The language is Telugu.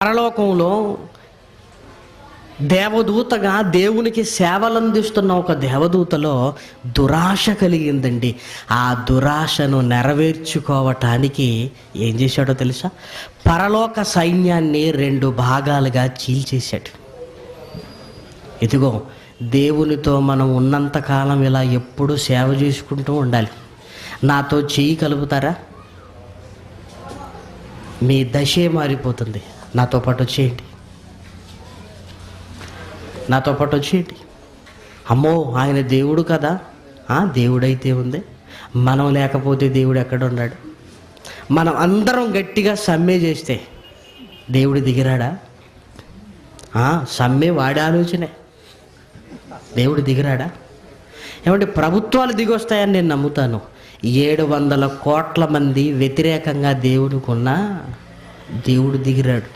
పరలోకంలో దేవదూతగా దేవునికి సేవలు అందిస్తున్న ఒక దేవదూతలో దురాశ కలిగిందండి. ఆ దురాశను నెరవేర్చుకోవటానికి ఏం చేశాడో తెలుసా? పరలోక సైన్యాన్ని 2 భాగాలుగా చీల్చేశాడు. ఇదిగో, దేవునితో మనం ఉన్నంతకాలం ఇలా ఎప్పుడూ సేవ చేసుకుంటూ ఉండాలి. నాతో చెయ్యి కలుపుతారా? మీ దశే మారిపోతుంది. నాతో పాటు వచ్చేయండి, నాతో పాటు వచ్చేయండి. అమ్మో, ఆయన దేవుడు కదా. దేవుడైతే ఉంది, మనం లేకపోతే దేవుడు ఎక్కడ ఉన్నాడు? మనం అందరం గట్టిగా సమ్మె చేస్తే దేవుడు దిగిరాడా? సమ్మె వాడి ఆలోచనే. దేవుడు దిగిరాడా? ఏమంటే ప్రభుత్వాలు దిగొస్తాయని నేను నమ్ముతాను. 700 కోట్ల మంది వ్యతిరేకంగా దేవుడికి ఉన్నా దేవుడు దిగిరాడు.